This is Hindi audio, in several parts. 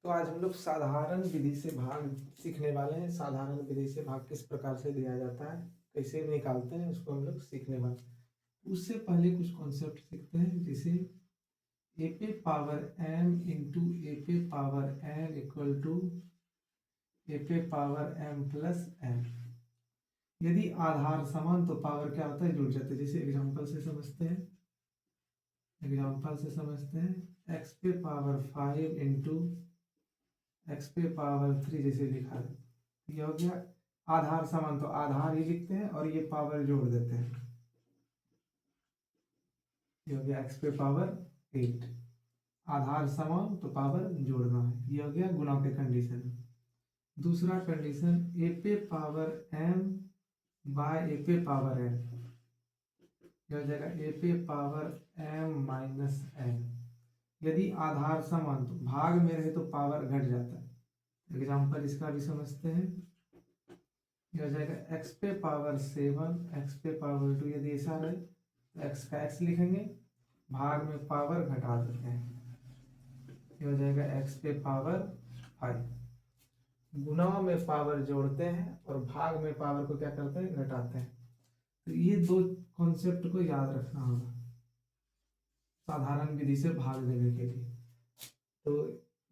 तो आज हम लोग साधारण विधि से भाग सीखने वाले हैं। साधारण विधि से भाग किस प्रकार से दिया जाता है, कैसे निकालते हैं, उसको हम लोग सीखने वाले हैं। उससे पहले कुछ कॉन्सेप्ट सीखते हैं, जैसे ए पे पावर m इंटू ए पे पावर n इक्वल टू ए पे पावर m प्लस n। यदि आधार समान तो पावर क्या होता है, जुड़ जाते हैं। जैसे एग्जाम्पल से समझते हैं, x पे पावर 5 इंटू एक्स पे पावर 3 जैसे लिखा है, ये हो गया आधार समान, तो आधार ही लिखते हैं और ये पावर जोड़ देते हैं। ये हो गया एक्स पे पावर 8। आधार समान तो पावर जोड़ना है, ये हो गया गुणा के कंडीशन। दूसरा कंडीशन ए पे पावर m बाय ए पे पावर n, ये हो जाएगा ए पे पावर m माइनस n। यदि आधार समान तो भाग में रहे तो पावर घट जाता है। एग्जाम्पल इसका भी समझते हैं, ये हो जाएगा x पे पावर 7 x पे पावर 2। यदि ऐसा रहे तो x का x लिखेंगे, भाग में पावर घटा देते हैं, ये हो जाएगा x पे पावर 5। गुणा में पावर जोड़ते हैं और भाग में पावर को क्या करते हैं, घटाते हैं। तो ये दो कॉन्सेप्ट को याद रखना होगा साधारण विधि से भाग देने के लिए। तो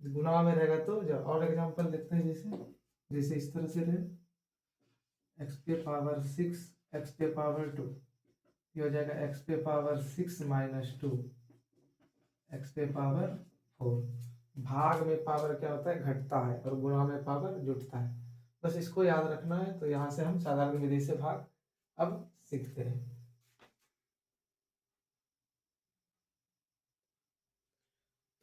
गुणा में रहेगा तो और एग्जाम्पल देखते हैं, जैसे जैसे इस तरह से रहे x पे पावर 6 x पे पावर 2, ये हो जाएगा x पे पावर 6 माइनस 2 x पे पावर 4। भाग में पावर क्या होता है, घटता है, और गुणा में पावर जुटता है। बस इसको याद रखना है। तो यहाँ से हम साधारण विधि से भाग अब सीखते हैं।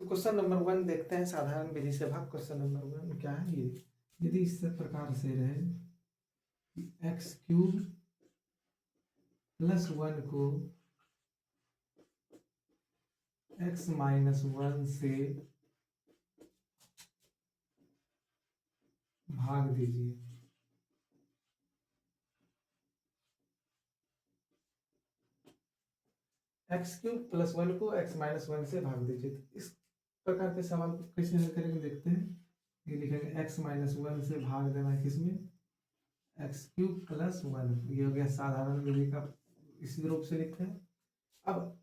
तो क्वेश्चन नंबर 1 देखते हैं, साधारण विधि से भाग। क्वेश्चन नंबर 1 क्या है, ये यदि इस प्रकार से रहे एक्स क्यूब प्लस 1 को x माइनस 1 से भाग दीजिए। एक्स क्यूब प्लस 1 को x माइनस 1 से भाग दीजिए। तो इस प्रकार के सवाल को कैसे हल करेंगे देखते हैं। ये लिखेंगे x माइनस 1 से भाग देना है किसमें, एक्स क्यूब प्लस 1। ये हो गया साधारण विधि का, इसी रूप से लिखते हैं। अब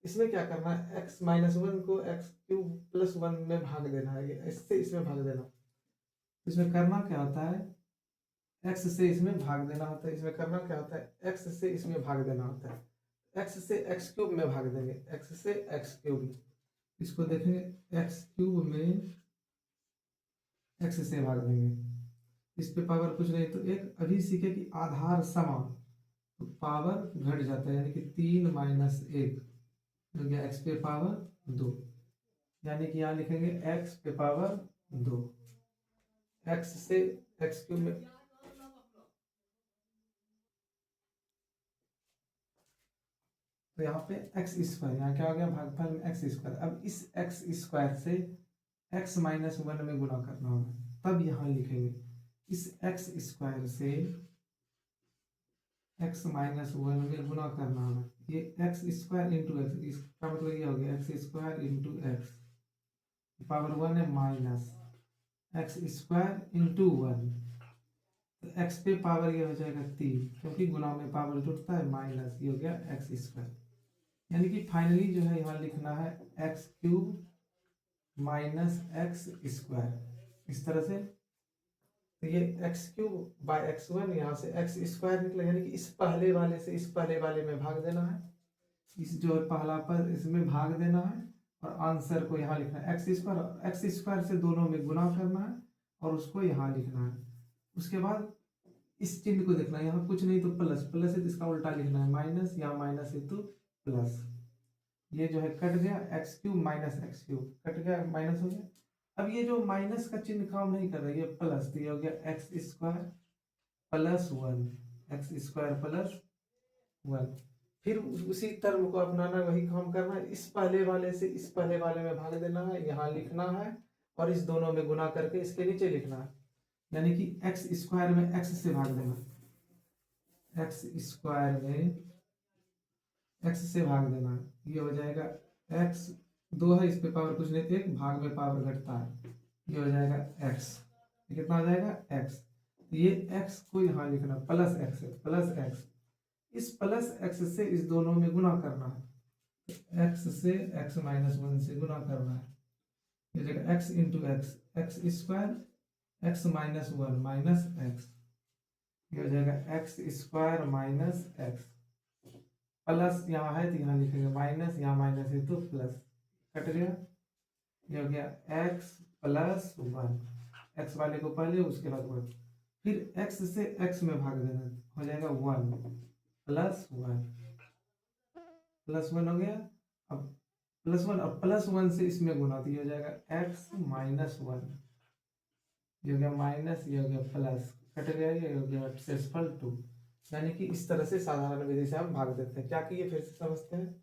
इसमें क्या करना है, x माइनस 1 को एक्स क्यूब प्लस 1 में भाग देना है, इससे इसमें भाग देना। इसमें करना क्या होता है, x से इसमें भाग देना होता है। इसमें करना क्या होता है, x से इसमें भाग देना होता है। x से एक्स क्यूब में भाग देंगे, x से एक्स क्यूब। इसको देखेंगे एक्स क्यूब में x से भाग देंगे, इस पे पावर कुछ नहीं तो एक। अभी सीखे कि आधार समान तो पावर घट जाता है, यानी कि 3 माइनस 1 हो गया x पे पावर 2। यानी कि यहाँ लिखेंगे x पे पावर 2। x से एक्स क्यूब में, तो यहाँ पे एक्स स्क्वायर, यहाँ क्या हो गया, भागफल में एक्स स्क्वायर। अब इस एक्स स्क्वायर से एक्स माइनस 1 में गुणा करना होगा, तब यहाँ लिखेंगे इस एक्स स्क्वायर से एक्स माइनस 1 में गुणा करना होगा। ये एक्स स्क्वायर इंटू एक्स, इसका मतलब ये हो गया x square into x power 1 है माइनस एक्स स्क्वायर इंटू 1। तो एक्स पे पावर ये हो जाएगा 3, क्योंकि गुणा में पावर जुटता है, माइनस ये हो गया एक्स स्क्वायर। यानी कि फाइनली जो है यहाँ लिखना है x cube minus x square, इस तरह से। तो ये एक्स क्यूब बाय एक्स 1, यहाँ से एक्स स्क्वायर निकला, यानी कि इस पहले वाले से इस पहले वाले में भाग देना है। इस जो पहला पर इसमें भाग देना है, और आंसर को यहाँ लिखना है एक्स स्क्वायर से दोनों में गुना करना है और उसको यहाँ लिखना है। उसके बाद इस चिन्ह को देखना है, यहाँ कुछ नहीं तो प्लस, प्लस है तो इसका उल्टा लिखना है माइनस, यहाँ माइनस है तो प्लस। ये जो है कट गया, x cube minus x cube cut गया, माइनस हो गया। अब ये जो माइनस का चिन्ह काम नहीं कर रहा है, ये प्लस, तो ये हो गया x square plus 1, x square plus 1। फिर उसी टर्म को अपनाना, वही काम करना है। इस पहले वाले से इस पहले वाले में भाग देना है, यहाँ लिखना है, और इस दोनों में गुना करके इसके नीचे लिखना है। यानी कि एक्स स्क्वायर में एक्स से भाग देना, एक्स स्क्वायर में एक्स से भाग देना है। ये हो जाएगा एक्स 2 है, इस पे पावर कुछ नहीं, तो 1, भाग में पावर घटता है, ये हो जाएगा x, ये कितना हो जाएगा x। ये x को यहाँ लिखना प्लस x है, प्लस x, इस प्लस x से इस दोनों में गुना करना है, x से x माइनस 1 से गुना करना है, ये हो जाएगा x into x, x square x minus 1 minus x, ये हो जाएगा x square minus x, plus यहाँ है तो यहाँ लिखेंगे माइनस, यहाँ माइनस है तो प्लस, कट गया। ये हो गया एक्स प्लस 1, एक्स वाले को पहले उसके बाद 1, फिर एक्स से एक्स में भाग देना, हो जाएगा 1 प्लस 1, प्लस 1 हो गया। अब प्लस 1 और प्लस 1 से इसमें गुना, तो ये हो जाएगा एक्स माइनस 1, ये हो गया माइनस, ये हो गया प्लस, कट गया, ये हो गया शेषफल 2। यानी कि इस तरह से साधारण विधि से हम भाग देते हैं। क्या किए फिर से समझते हैं,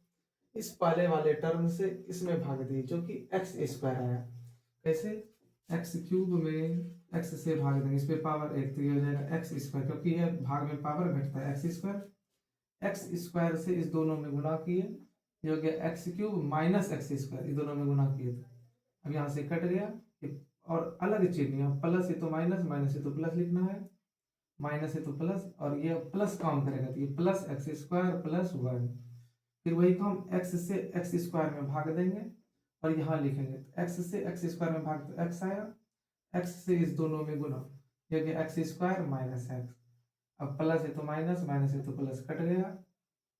इस पहले वाले टर्म से इसमें भाग दिए जो कि एक्स स्क्वायर आया, कैसे, एक्स क्यूब में एक्स से भाग देंगे, इस पे पावर 1, तो ये हो जाएगा एक्स स्क्वायर, क्योंकि यह भाग में पावर घटता है, एक्स स्क्वायर से इस दोनों में गुना किए, ये हो गया x cube minus x square, इस दोनों में गुना किए थे, अब यहाँ से कट गया, और अलग चिन्ह, यहाँ प्लस है तो माइनस, माइनस है तो प्लस लिखना है, माइनस है तो प्लस, और ये प्लस काम करेगा तो ये प्लस एक्स स्क्वायर प्लस 1, फिर वही काम एक्स से एक्स स्क्वायर में भाग देंगे और यहाँ लिखेंगे, एक्स से एक्स स्क्वायर में भाग तो एक्स आया, एक्स से इस दोनों में गुना, ये हो गया एक्स स्क्वायर माइनस एक्स, अब प्लस है तो माइनस, माइनस है तो प्लस, कट गया।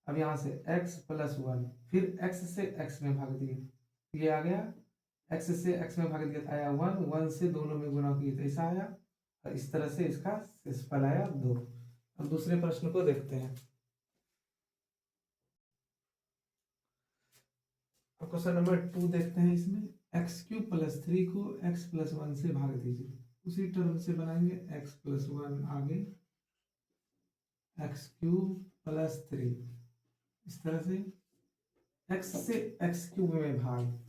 अब यहाँ से x प्लस 1, फिर x से x में भाग दिए, ये आ गया, x से x में भाग दिया आया 1, 1 से दोनों में गुना किए तो ऐसा आया, और इस तरह से इसका शेषफल आया 2। अब दूसरे प्रश्न को देखते हैं। अब क्वेश्चन नंबर 2 देखते हैं। इसमें एक्स क्यूब प्लस 3 को x प्लस 1 से भाग दीजिए, उसी टर्म से बनाएंगे, x प्लस 1 आगे एक्स क्यूब प्लस 3, इस तरह से x से x क्यूब में भाग,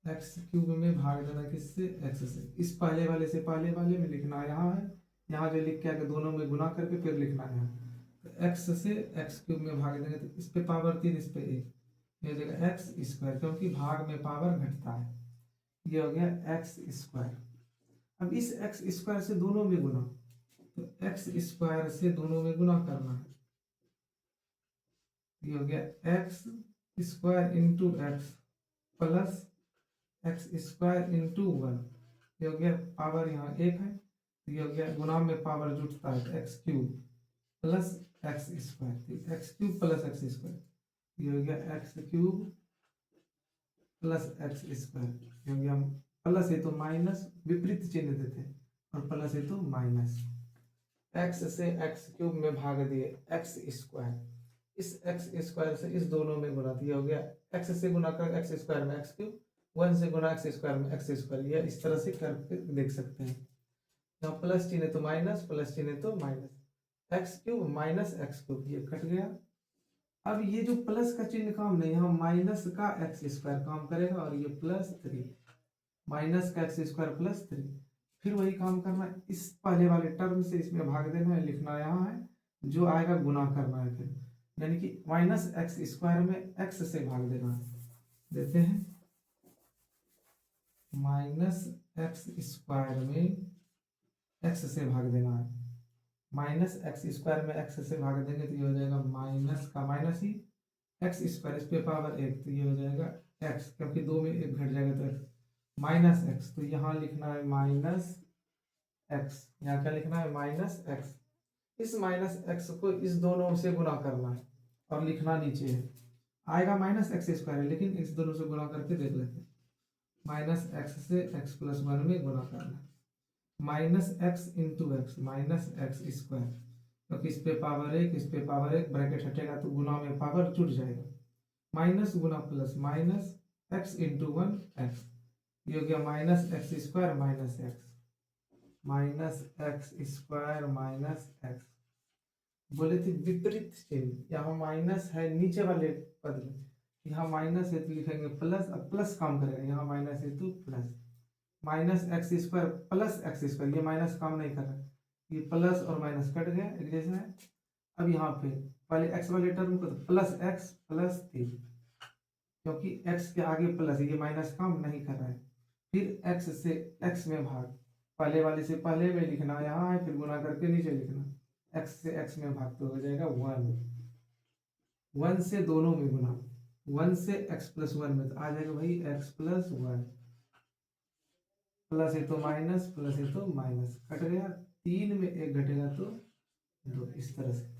एक्स क्यूब में भाग देना किससे, एक्स से, इस पहले वाले से पहले वाले में लिखना यहाँ है, यहाँ जो लिख के आगे दोनों में गुना करके फिर लिखना है, तो एक्स से एक्स क्यूब में भाग देंगे तो इस पे पावर 3, इस पे 1, ये हो जाएगा एक्स स्क्वायर, क्योंकि भाग में पावर घटता है, ये हो गया एक्स स्क्वायर। अब इस एक्स स्क्वायर से दोनों में गुना, तो एक्स स्क्वायर से दोनों में गुना करना है, ये हो गया x square into x plus x square into 1, ये हो गया पावर यहाँ 1 है, तो ये हो गया गुना में पावर जुटता है, x cube plus x square, x cube plus x square, ये हो गया x cube plus x square, ये हो गया प्लस है तो माइनस, विपरीत चिन्ह देते हैं, और प्लस है तो माइनस, एक्स से एक्स क्यूब में भाग दिए एक्स स्क्वायर, इस एक्स स्क्वायर से इस दोनों में गुना दिया, हो गया एक्स से गुना कर एक्स स्क्वायर में एक्स क्यूब, 1 से गुना एक्स स्क्वायर में एक्स स्क्वायर, यह इस तरह से करके देख सकते हैं। यहाँ प्लस चिन्ह तो माइनस, प्लस चिन्ह तो minus, x cube minus x cube, ये कट गया। अब ये जो प्लस का चिन्ह काम नहीं, यहाँ माइनस का एक्स स्क्वायर काम करेगा, और ये प्लस 3, माइनस का एक्स स्क्वायर प्लस 3, फिर वही काम करना, इस पहले वाले टर्म से इसमें भाग देना है, लिखना यहाँ है, जो आएगा गुना करना है फिर, यानी कि माइनस एक्स स्क्वायर में एक्स से भाग देना है, देते हैं माइनस एक्स स्क्वायर में एक्स से भाग देना है, माइनस एक्स स्क्वायर में एक्स से भाग देंगे तो ये हो जाएगा माइनस का माइनस ही एक्स स्क्वायर, इस पे पावर 1, तो ये हो जाएगा एक्स, क्योंकि 2 में 1 घट जाएगा तो एक्स, माइनस एक्स, तो यहाँ लिखना है माइनस एक्स, यहाँ क्या लिखना है माइनस एक्स, इस माइनस एक्स को इस दोनों से गुना करना है और लिखना नीचे है, आएगा माइनस एक्स स्क्वायर है, लेकिन इस दोनों से गुना करके देख लेते हैं, माइनस एक्स से एक्स प्लस 1 में गुना करना है, minus x into x minus x square, क्योंकि इस पे पावर 1, इस पे पावर 1, ब्रैकेट हटेगा तो गुना में पावर जुट जाएगा, माइनस गुना plus, minus x into 1 x, ये हो गया minus x square minus x, minus x square minus x, बोले थे विपरीत चिन्ह, यहाँ माइनस है नीचे वाले पद में, यहाँ माइनस है तो लिखेंगे प्लस, अब प्लस काम करेगा, यहाँ माइनस है तो plus, minus x square plus x square, ये माइनस काम नहीं कर रहा है, ये प्लस और माइनस कट गया, एक जैसा है। अब यहाँ पे पहले एक्स वाले टर्म को तो प्लस एक्स प्लस 3, क्योंकि एक्स के आगे प्लस है, ये माइनस काम नहीं कर रहा है, फिर x से x में भाग, पहले वाले से पहले में लिखना यहाँ है, फिर गुना करके नीचे लिखना, x से x में भाग तो हो जाएगा 1 से दोनों में गुना, 1 से x प्लस 1 में तो आ जाएगा भाई x प्लस 1, प्लस है तो माइनस, प्लस है तो माइनस, कट गया, 3 में 1 घटेगा तो 2। इस तरह से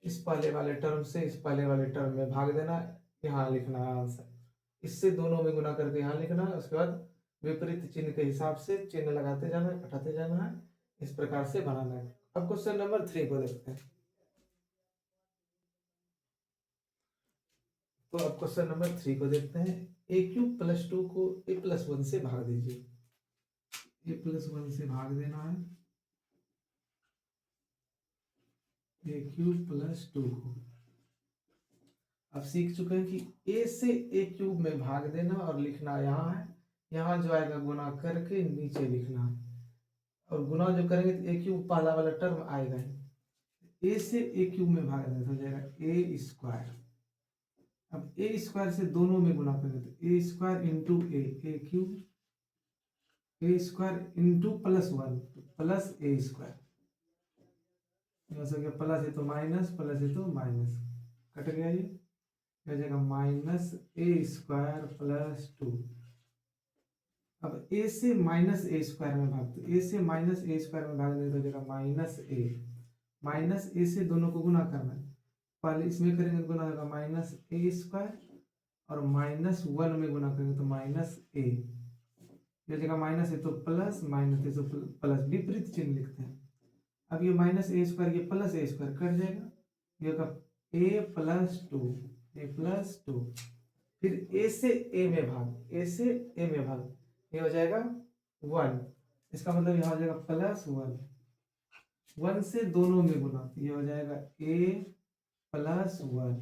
इस पहले वाले टर्म से इस पहले वाले टर्म में भाग देना, यहाँ लिखना है आंसर, इससे दोनों में गुना करके यहाँ लिखना है, उसके बाद विपरीत चिन्ह के हिसाब से चिन्ह लगाते जाना है, घटाते जाना है, इस प्रकार से बनाना है। अब क्वेश्चन नंबर 3 को देखते हैं। तो अब क्वेश्चन नंबर 3 को देखते हैं। ए क्यूब प्लस 2 को ए प्लस 1 से भाग दीजिए, ए प्लस 1 से भाग देना है ए क्यूब प्लस 2 को। अब सीख चुके हैं कि ए से ए क्यूब में भाग देना और लिखना यहाँ है, यहाँ जो आएगा गुना करके नीचे लिखना है, और गुना जो करेंगे तो ए क्यूब पहला वाला टर्म आएगा ही, ए से ए क्यूब में भाग देना तो हो जाएगा ए स्क्वायर। अब ए स्क्वायर से दोनों में गुना करेंगे तो ए स्क्वायर इंटू ए क्यूब, ए स्क्वायर इंटू प्लस 1 तो प्लस ए स्क्वायर, हो सके प्लस है तो माइनस, प्लस है तो माइनस, कट गया ये हो जाएगा माइनस ए स्क्वायर प्लस 2। अब ए से माइनस ए स्क्वायर में भाग, तो ए से माइनस ए स्क्वायर में भाग देंगे तो हो जाएगा माइनस ए से दोनों को गुना करना है, पहले इसमें करेंगे तो गुना होगा माइनस ए स्क्वायर, और माइनस 1 में गुना करेंगे तो माइनस ए, ये जगह माइनस है तो प्लस, माइनस है तो प्लस, विपरीत चिन्ह लिखते हैं। अब ये माइनस ए स्क्वायर ये प्लस ए स्क्वायर कट जाएगा, ये होगा ए प्लस 2, फिर ए से ए में भाग, ए से ए में भाग, ये हो जाएगा 1, इसका मतलब यहाँ हो जाएगा प्लस 1, 1 से दोनों में गुना तो ये हो जाएगा ए प्लस 1,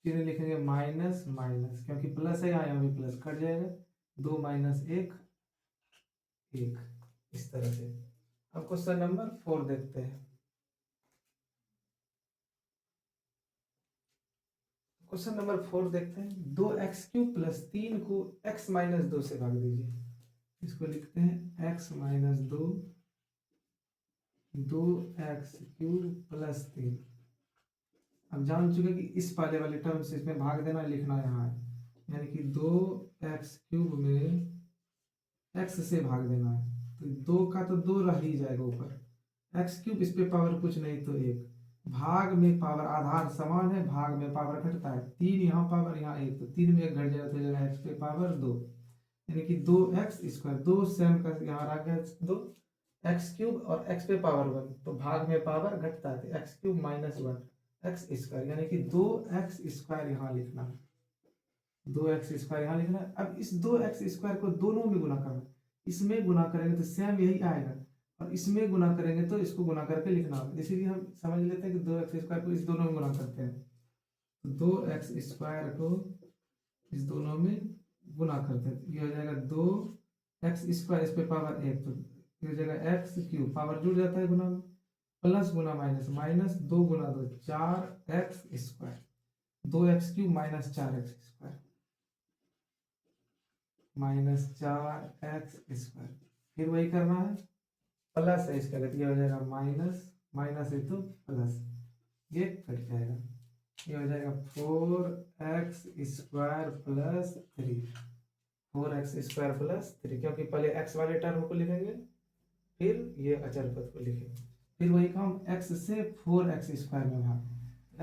चिन्ह लिखेंगे माइनस माइनस, क्योंकि प्लस है यहाँ भी प्लस, कट जाएगा 2 माइनस 1 1, इस तरह से। अब क्वेश्चन नंबर 4 देखते हैं। क्वेश्चन नंबर 4 देखते हैं। 2x³ प्लस 3 को x माइनस 2 से भाग दीजिए, इसको लिखते हैं x माइनस 2, 2x³ प्लस 3। अब जान चुके कि इस पहले वाले टर्म से इसमें भाग देना लिखना यहाँ है, यानी कि 2x³ में x से भाग देना है, तो 2 का तो 2 रह ही जाएगा ऊपर, x³ इस पे पावर कुछ नहीं तो 1, भाग में पावर आधार समान है, भाग में पावर घटता है, 3 यहाँ पावर यहाँ 1, तो 3 में 1 घट जाएगा तो जाएगा x पे पावर 2, यानी कि 2x², 2 सेम का यहाँ रख गया 2, x³ और x पे पावर 1, तो भाग में पावर घटता है, तो x³ माइनस 1 x², यानी कि 2x² यहाँ लिखना है, 2x² यहाँ लिखना है। अब इस 2x² को दोनों में गुना करना है, इसमें गुना करेंगे तो सेम यही आएगा, और इसमें गुना करेंगे तो इसको गुना करके लिखना होगा, इसीलिए हम समझ लेते हैं कि 2x² को इस दोनों में गुना करते हैं, तो 2x² को इस दोनों में गुना करते हैं, ये हो जाएगा 2x², इस पे पावर 1, तो ये हो जाएगा x³ पावर जुड़ जाता है गुना में, प्लस गुना माइनस, माइनस 2 गुना 2 4x², 2x³ minus 4x² minus 4x², फिर वही करना है, प्लस है इसका गति हो जाएगा माइनस, माइनस है तो प्लस, ये कट जाएगा, ये हो जाएगा 4x² प्लस 3, 4x² प्लस 3, क्योंकि पहले x वाले टर्म को लिखेंगे फिर ये अचर पद को लिखेंगे, फिर वही काम x से 4x² में भाग,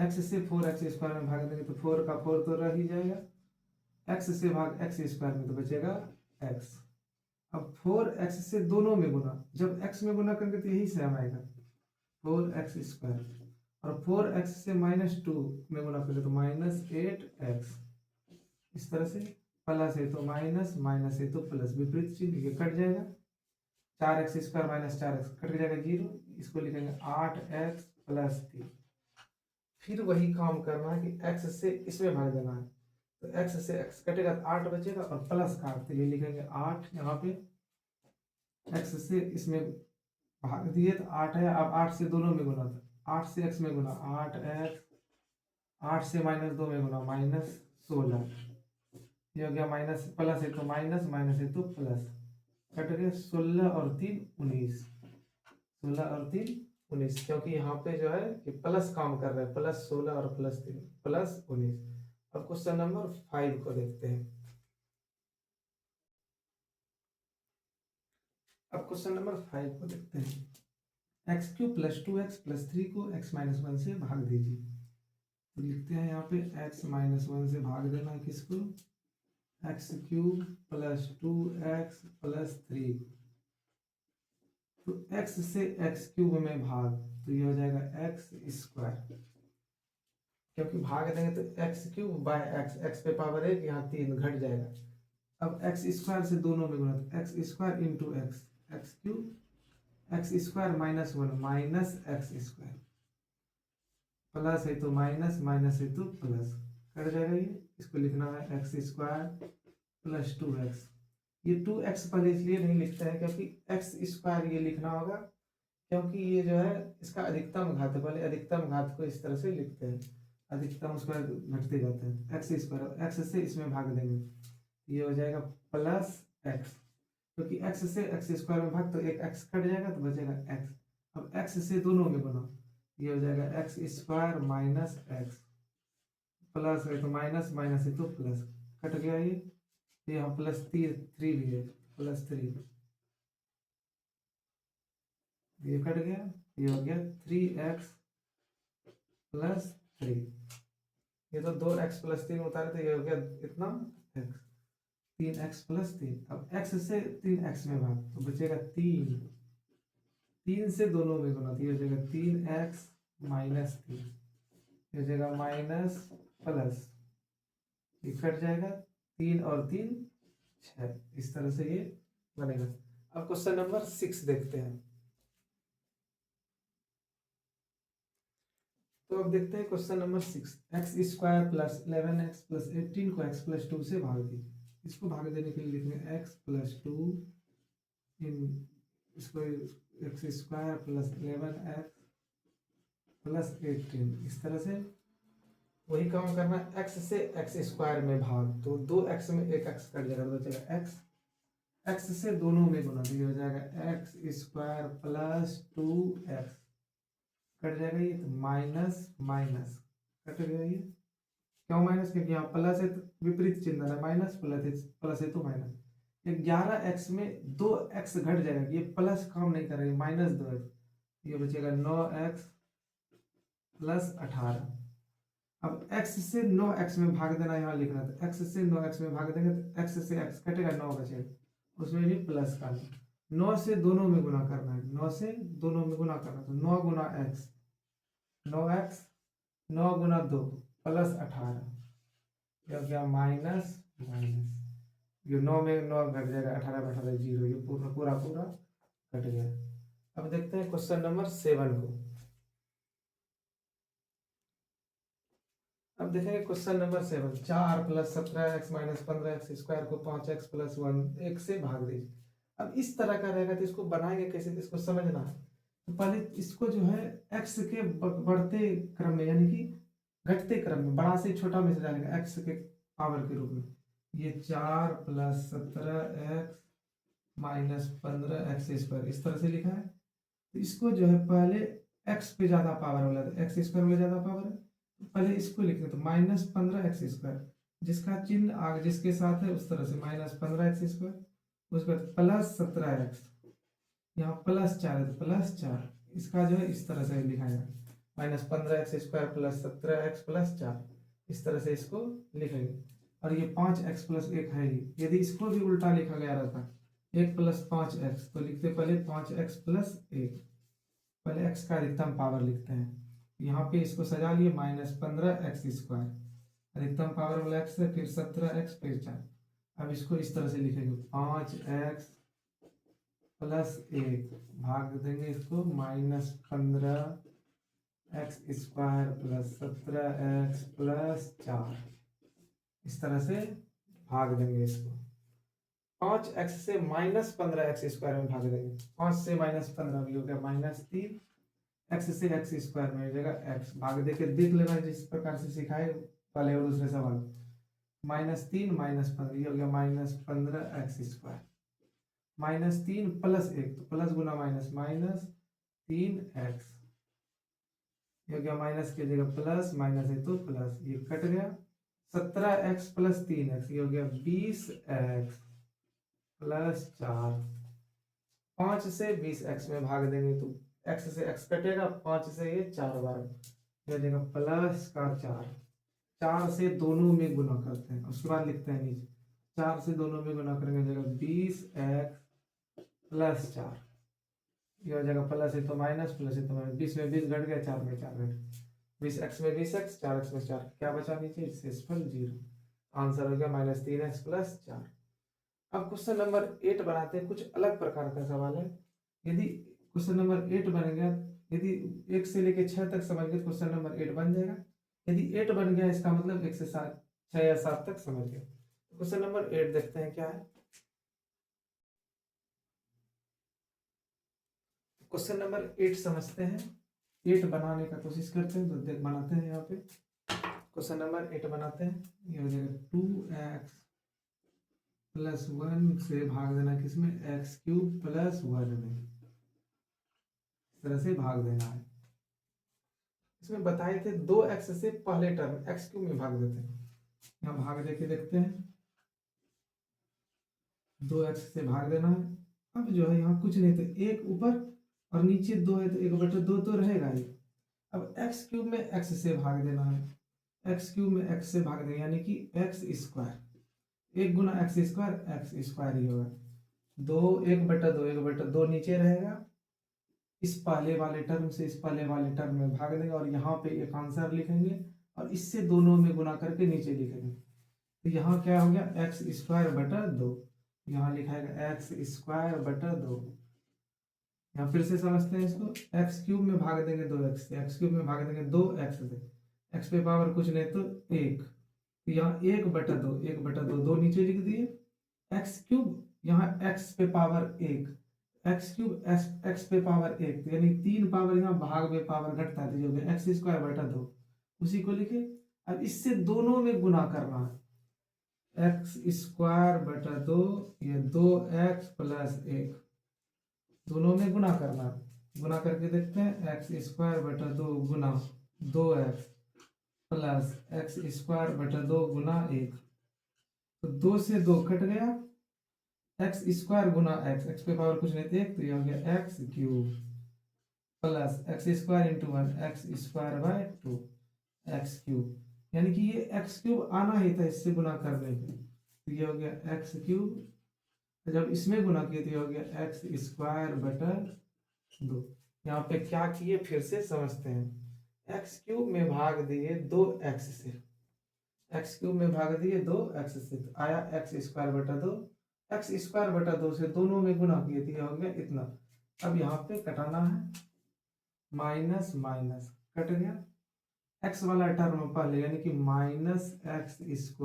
x से 4x² में भाग देंगे तो 4 का 4 तो रह ही जाएगा, x से भाग x² में तो बचेगा x। अब 4x से दोनों में गुना, जब x में गुना करेंगे तो यही सेम आएगा 4x², और 4x से -2 में गुना करेंगे तो -8x, इस तरह से, प्लस है तो माइनस, माइनस है तो प्लस, विपरीत चिन्ह, ये कट जाएगा, 4x² माइनस 4x कट जाएगा 0, इसको लिखेंगे 8x प्लस 3। फिर वही काम करना है कि x से इसमें भाग देना है, तो x से x कटेगा तो 8 बचेगा, और प्लस का तो ये लिखेंगे 8, यहाँ पे x से इसमें भाग दिए तो 8 है, अब 8 से दोनों में गुना, 8 से x में गुना 8x, 8 से -2 में गुना -16, ये हो गया माइनस, प्लस है तो माइनस, माइनस है तो प्लस, कट गया 16 और 3 19, 16 और 3 19, क्योंकि यहाँ पे जो है कि प्लस काम कर रहा है, प्लस 16 और प्लस 3 प्लस 19। अब क्वेश्चन नंबर 5 को देखते हैं। अब क्वेश्चन नंबर 5 को देखते हैं। X cube plus 2x plus 3 को x माइनस 1 से भाग दीजिए। तो लिखते हैं यहाँ पे x माइनस 1 से भाग देना है किसको, x cube plus 2x plus 3, तो x से x क्यूब में भाग, तो ये हो जाएगा एक्स स्क्वायर, क्योंकि भाग देंगे तो x cube by x, x पे पावर 1 यहाँ 3 घट जाएगा। अब एक्स स्क्वायर से दोनों में गुणा, तो x square into x, x cube x square minus 1 minus x square, plus है तो माइनस, माइनस है तो प्लस, कट जाएगा ये। इसको लिखना है एक्स स्क्वायर प्लस 2x। ये 2x पहले इसलिए नहीं लिखते हैं क्योंकि एक्स स्क्वायर ये लिखना होगा, क्योंकि ये जो है इसका अधिकतम घात है, पहले अधिकतम घात को इस तरह से लिखते हैं, अधिकतम उसका घटते जाते हैं। एक्स स्क्वायर, एक्स से इसमें भाग देंगे, ये हो जाएगा प्लस एक्स, क्योंकि एक्स से एक्स स्क्वायर में भाग तो एक एक्स कट जाएगा तो बचेगा एक्स। अब एक्स से दोनों में गुना, ये हो जाएगा x square minus x, plus है तो माइनस, माइनस है तो प्लस, कट गया ये। यहाँ प्लस 3 भी है, प्लस 3, ये कट गया, ये हो गया 3x प्लस 3, ये तो 2x प्लस 3 उतारे थे, ये हो गया इतना x, 3x प्लस 3। अब x से 3x में भाग तो बचेगा 3, 3 से दोनों में गुना, तो ये हो जाएगा 3x माइनस 3, ये हो जाएगा माइनस प्लस, ये कट जाएगा 3 और 3 6, इस तरह से ये बनेगा। अब क्वेश्चन नंबर 6 देखते हैं। तो अब देखते हैं question number 6। X square plus 11x plus 18 को x प्लस 2 से भाग दी। इसको भाग देने के लिए लिखेंगे x प्लस 2 इन, इसको x square plus 11x plus 18, इस तरह से वही काम करना है। x से x स्क्वायर में भाग, तो 2x में एक x कट जाएगा तो बचेगा x, x से दोनों में गुना, तो ये हो जाएगा x square plus 2x, cut जाएगा ये तो माइनस, माइनस कट गया ये। क्यों माइनस, क्योंकि यहाँ प्लस है तो विपरीत चिन्ह है, माइनस प्लस है, प्लस है तो माइनस। 11x में 2x घट जाएगा, ये प्लस काम नहीं कर रही, माइनस 2x, ये बचेगा 9x प्लस 18। अब x से 9x में भाग देना, यहाँ लिखना, तो x से 9x में भाग देंगे तो x से x कटेगा, 9 बचेगा, उसमें भी प्लस का 9 से दोनों में गुना करना है, 9 से दोनों में गुना करना, तो 9 गुना x, 9x 9 गुना 2 प्लस 18, यह हो गया माइनस, माइनस, ये 9 में 9 घट जाएगा, 18 में 18 जीरो, ये पूरा पूरा पूरा कट गया। अब देखते हैं क्वेश्चन नंबर 7 को। अब देखेंगे question number 7। 4 plus 17x minus 15x square को 5x प्लस 1 से भाग दीजिए। अब इस तरह का रहेगा तो इसको बनाएंगे कैसे, तो इसको समझना है। तो पहले इसको जो है x के बढ़ते क्रम में, यानी कि घटते क्रम में, बड़ा से छोटा में से जाएगा x के पावर के रूप में। ये 4 plus 17x minus 15x square, इस तरह से लिखा है। तो इसको जो है पहले x पे ज्यादा पावर वाला, तो x स्क्वायर में ज्यादा पावर है, तो पहले इसको लिखते तो माइनस 15x स्क्वायर, जिसका चिन्ह आगे जिसके साथ है उस तरह से माइनस 15x स्क्वायर, उसके बाद प्लस 17x, यहाँ प्लस 4 है तो प्लस 4, इसका जो है इस तरह से लिखा है, minus 15x square plus 17x plus 4, इस तरह से इसको लिखेंगे। और ये 5x प्लस 1 है ही, यदि इसको भी उल्टा लिखा गया रहता 1 प्लस 5x, तो लिखते पहले 5x प्लस 1, पहले x का अधिकतम पावर लिखते हैं, यहाँ पे इसको सजा लिए माइनस 15x स्क्वायर, अधिकतम पावर वाला x है, फिर 17x फिर 4। अब इसको इस तरह से लिखेंगे 5x प्लस 1 भाग देंगे इसको minus 15x square plus 17x plus 4, इस तरह से भाग देंगे इसको। 5x से माइनस 15x स्क्वायर में भाग देंगे, 5 से माइनस 15 भी हो गया माइनस 3, x से x स्क्वायर में हो जाएगा x, भाग दे के देख लेना जिस प्रकार से सिखाए पहले और दूसरे सवाल। -3 -15, ये हो गया -15x²। -3 + 1 तो प्लस गुना माइनस, -3x, ये हो गया माइनस की जगह प्लस, माइनस है तो प्लस, ये कट गया। 17x + 3x, ये हो गया 20x + 4। 5 से 20x में भाग देंगे तो x से x कटेगा, 5 से ये 4 बार, ये हो जाएगा प्लस का 4। 4 से दोनों में गुना करते हैं, उसके बाद लिखते हैं नीचे 4 से दोनों में गुना करेंगे, हो जाएगा 20x + 4, ये हो जाएगा प्लस है तो माइनस, प्लस है तो माइनस, 20 में 20 घट गया, 4 में 4 घट गया, 20x में 20x, 4x में 4, क्या बचा नीचे, शेषफल 0। आंसर हो गया -3x + 4। अब क्वेश्चन नंबर 8 बनाते हैं, कुछ अलग प्रकार का सवाल है। यदि क्वेश्चन नंबर 8 बन गया, यदि 1 से लेकर 6 तक समझ गए, क्वेश्चन नंबर 8 बन जाएगा। यदि 8 बन गया, इसका मतलब 1 से 7, 6 या 7 तक समझ गए। क्वेश्चन नंबर 8 देखते हैं क्या है। क्वेश्चन नंबर 8 समझते हैं, 8 बनाने का कोशिश करते हैं, तो देख बनाते हैं। यहाँ पे क्वेश्चन नंबर 8 बनाते हैं, ये हो जाएगा 2x + 1 से भाग देना किसमें, x³ + 1 में, इस तरह से भाग देना है। इसमें बताए थे 2x से पहले टर्म x³ में भाग देते हैं, यहाँ भाग दे के देखते हैं। 2x से भाग देना है। अब जो है यहाँ कुछ नहीं, तो 1 ऊपर और नीचे 2 है, तो 1/2 तो रहेगा ही। अब x³ में x से भाग देना है, x³ में x से भाग देना, यानी कि x², 1 गुना x² x² ही होगा। 1/2 नीचे रहेगा, इस पहले वाले टर्म से इस पहले वाले टर्म में भाग देंगे, और यहाँ पे एक आंसर लिखेंगे, और इससे दोनों में गुना करके नीचे लिखेंगे। तो यहाँ क्या हो गया, x²/2, यहाँ लिखाएगा x²/2। यहाँ फिर से समझते हैं इसको, x³ में भाग देंगे 2x से, x³ में भाग देंगे 2x से, x पे पावर कुछ नहीं तो 1, तो यहाँ 1/2, 1/2, 2 नीचे लिख दिए। x³ यहाँ x पे पावर 1, x³ x पे पावर 1, यानी 3 पावर, यहाँ भाग में पावर घटता है, तो ये हो गया x²/2, उसी को लिखे। अब इससे दोनों में गुना करना है, x²/2, ये 2x + 1, दोनों में गुना करना है। गुना करके देखते हैं, x²/2 गुना 2x प्लस x² गुना 1, तो 2 से 2 कट गया, x² गुना x पे पावर कुछ नहीं, 1, तो ये हो गया x³ plus x² × 1 x²/2 x³, यानी कि ये x³ आना ही था इससे गुना करने के, तो ये हो गया x³, जब इसमें गुना किए तो ये हो गया x²/2। यहाँ पे क्या किए फिर से समझते हैं, x³ में भाग दिए 2x से, x³ में भाग दिए 2x से, तो आया x²/2, x²/2 से दोनों में गुना किए, तो हो गया इतना। अब यहाँ पे कटाना है, माइनस माइनस कट गया, x वाला टर्म पहले, यानी कि -x²/2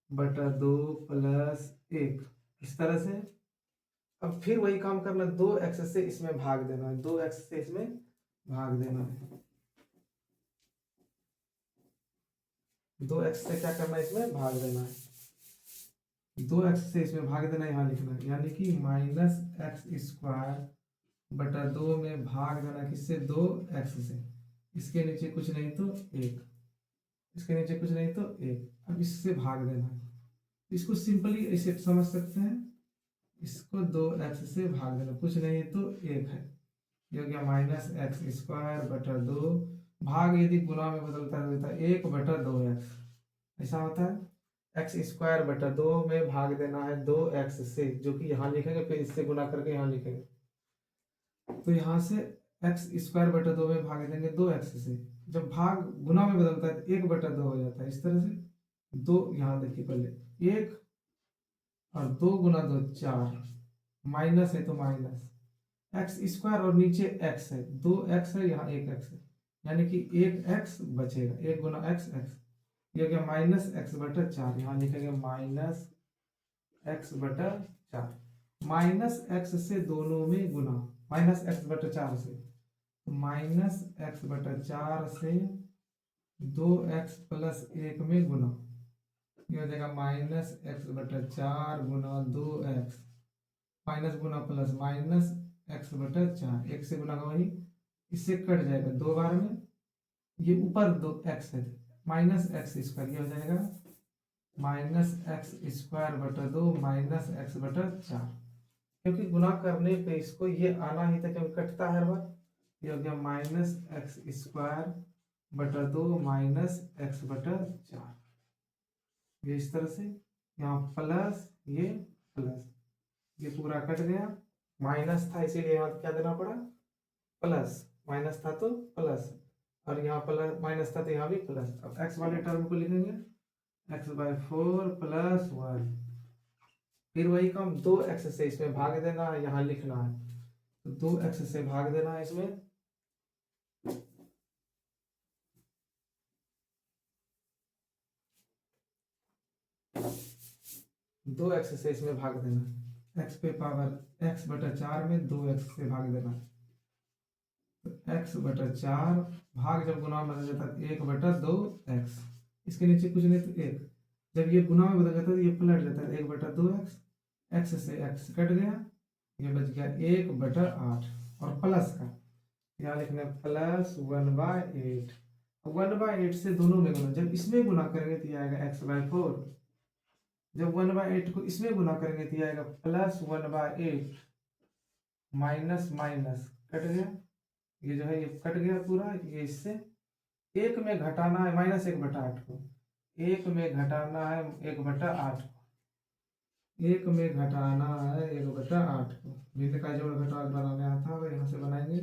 + 1, इस तरह से। अब फिर वही काम करना, 2x से इसमें भाग देना है, 2x से इसमें भाग देना है, 2x से क्या करना है, इसमें भाग देना है, 2x से इसमें भाग देना, यहाँ लिखना है, यानी कि -x²/2 में भाग देना किससे, 2x से, इसके नीचे कुछ नहीं तो 1, इसके नीचे कुछ नहीं तो 1, अब इससे भाग देना है। इसको सिंपली ऐसे समझ सकते हैं, इसको 2x से भाग देना, कुछ नहीं तो 1 है, ये हो गया -x²/2, भाग यदि गुना में बदलता है तो 1/2x, ऐसा होता है। x²/2 में भाग देना है 2x से, जो कि यहाँ लिखेंगे, फिर इससे गुना करके यहाँ लिखेंगे, तो यहाँ से x²/2 में भाग देंगे 2x से, जब भाग गुना में बदलता है तो 1/2 हो जाता है, इस तरह से। 2 यहाँ देखिए, पहले 1 और 2 गुना 2 4, माइनस है तो माइनस, x² और नीचे x है, 2x है, यहाँ 1x है, यानी कि 1x बचेगा, 1 गुना x x, ये हो गया -x/4, यहाँ लिखेंगे -x/4, -x से दोनों में गुना, -x/4 से, -x/4 से 2x + 1 में गुना, ये हो जाएगा माइनस एक्स बटा 4 गुना 2x, माइनस गुना प्लस माइनस एक्स बटा 4, एक से गुना का वही, इससे कट जाएगा 2 बार में, ये ऊपर 2x है, माइनस एक्स स्क्वायर, ये हो जाएगा माइनस एक्स स्क्वायर बटा 2 माइनस एक्स बटा 4, क्योंकि गुना करने पे इसको ये आना ही था क्योंकि कटता है हर बार। ये हो गया माइनस एक्स स्क्वायर बटा 2 माइनस एक्स बटा 4, ये इस तरह से, यहाँ प्लस ये प्लस, ये पूरा कट गया, माइनस था इसीलिए यहाँ क्या देना पड़ा, प्लस, माइनस था तो प्लस, और यहाँ प्लस माइनस था तो यहाँ भी प्लस। अब एक्स वाले टर्म को लिखेंगे x/4 + 1, फिर वही काम 2x से इसमें भाग देना है, यहाँ लिखना है तो 2x से भाग देना है इसमें, 2x से इसमें भाग देना, x पे पावर x बटा 4 में 2x से भाग देना, तो x बटा 4 भाग जब गुना में बदल जाता है 1/2x, इसके नीचे कुछ नहीं तो 1, जब ये गुना में बदल जाता है तो ये पलट जाता है 1/2x, x से x कट गया, ये बच गया 1/8, और प्लस का यहाँ लिखना प्लस 1/8, 1/8 से दोनों में गुना, जब इसमें गुना करेंगे तो ये आएगा x/4, जब 1/8 को इसमें गुना करेंगे तो ये आएगा प्लस 1/8, माइनस माइनस कट गया, ये जो है ये कट गया पूरा, ये इससे एक में घटाना है -1/8 को, एक में घटाना है 1/8 को, एक में घटाना है 1/8 को, भिन्न का जोड़ घटाव बनाने आता है, यहाँ से बनाएंगे,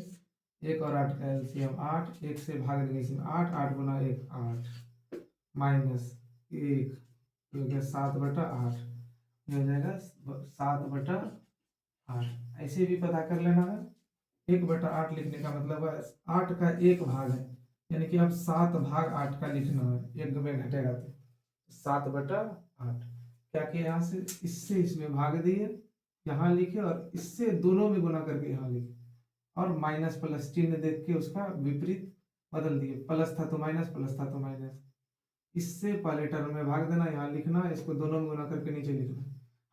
1 और 8 का एलसीएम 8, 1 से भाग देंगे इसमें 8, 8 गुना 1 8, माइनस 1, हो गया 7/8, ये हो जाएगा 7/8, ऐसे भी पता कर लेना है, 1/8 लिखने का मतलब है 8 का 1 भाग है, यानी कि अब 7 भाग 8 का लिखना है, एक में घटेगा तो 7/8, क्या किया यहाँ से इससे इसमें भाग दिए, यहाँ लिखे और इससे दोनों में गुना करके यहाँ लिखे, और माइनस प्लस चिन्ह देख के उसका विपरीत बदल दिए, प्लस था तो माइनस, प्लस था तो माइनस, इससे पहले टर्म में भाग देना, यहाँ लिखना, इसको दोनों में गुना करके नीचे लिखना,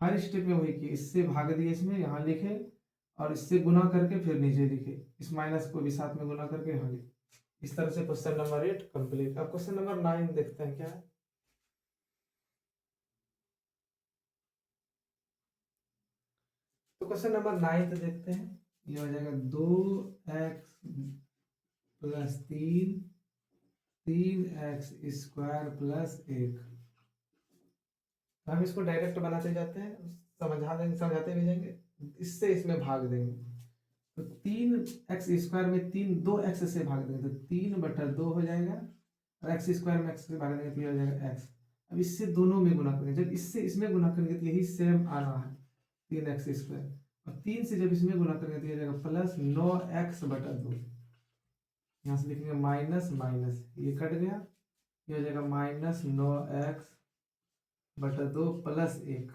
हर स्टेप में वही किए, इससे भाग दिए इसमें, यहाँ लिखे और इससे गुना करके फिर नीचे लिखे, इस माइनस को भी साथ में गुना करके यहाँ लिखे। इस तरह से क्वेश्चन नंबर 8 कंप्लीट। अब क्वेश्चन नंबर 9 देखते हैं क्या है। तो क्वेश्चन नंबर 9 देखते हैं, ये हो जाएगा 2x + 3 3x² + 1, हम इसको डायरेक्ट बनाते जाते हैं, समझाते भी जाएंगे, इससे इसमें भाग देंगे, तो 3x² में 2x से भाग देंगे तो 3/2 हो जाएगा, और x² में x से भाग देंगे तो ये हो जाएगा x। अब इससे दोनों में गुना करेंगे, जब इससे इसमें गुना करेंगे तो यही सेम आना है 3x², और 3 से जब इसमें गुना करेंगे तो ये हो जाएगा प्लस 9x/2, यहाँ से लिखेंगे माइनस माइनस, ये कट गया, ये हो जाएगा -9x/2 + 1।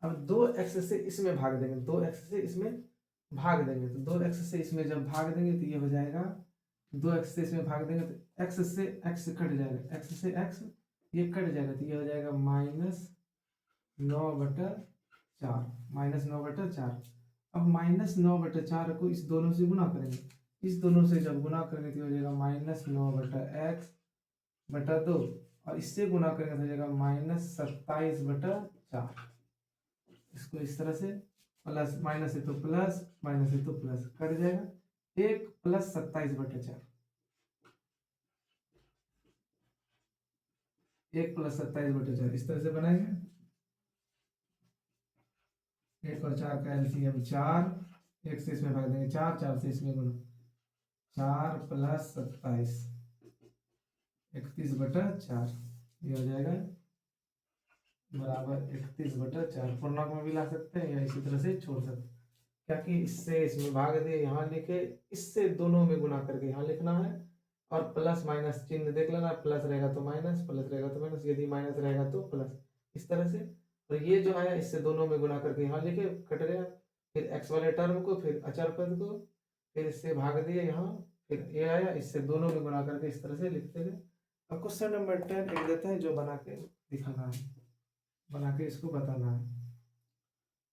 अब 2x से इसमें भाग देंगे, 2x से इसमें भाग देंगे, तो 2x से इसमें जब भाग देंगे तो ये हो जाएगा, 2x से इसमें भाग देंगे तो x से x कट जाएगा, x से x ये कट जाएगा, तो ये हो जाएगा -9/4, -9/4। अब -9/4 को इस दोनों से गुना करेंगे, इस दोनों से जब गुना करेंगे तो हो जाएगा -9/x/2, और इससे गुना करेंगे तो हो जाएगा -27/4, इसको इस तरह से प्लस माइनस है तो प्लस, माइनस है तो प्लस, कट जाएगा, 1 + 27/4, 1 + 27/4, इस तरह से बनाएंगे, 1 और 4 का एलसीएम 4, 1 से इसमें भाग देंगे 4, 4 से इसमें गुना, 4 + 27 31/4, ये हो जाएगा बराबर 31/4। पूर्णांक में भी ला सकते हैं या इसी तरह से छोड़ सकते हैं, क्या कि इससे इसमें भाग दिए, यहाँ लिखे, इससे दोनों में गुना करके यहाँ लिखना है, और प्लस माइनस चिन्ह देख लेना, प्लस रहेगा तो माइनस, प्लस रहेगा तो माइनस, यदि माइनस रहेगा तो प्लस, इस तरह से। और ये जो आया इससे दोनों में गुना करके यहाँ लिखे, कट गया, फिर x वाले टर्म को, फिर अचर पद को, फिर इससे भाग दिए यहाँ, फिर ये आया, इससे दोनों में गुना करके इस तरह से लिखते गए। अब क्वेश्चन नंबर 10 लिख देते हैं जो बना के दिखाना है, बना के इसको बताना है।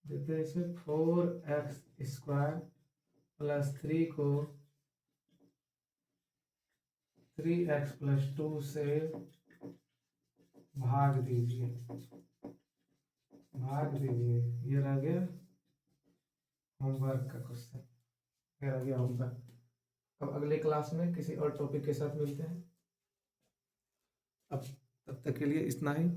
देते हैं इसे 4x² प्लस 3 को 3x+2 से भाग दीजिए, ये रह गया होमवर्क का क्वेश्चन, ये रह गया होमवर्क। अब अगले क्लास में किसी और टॉपिक के साथ मिलते हैं। अब तब तक के लिए इतना ही।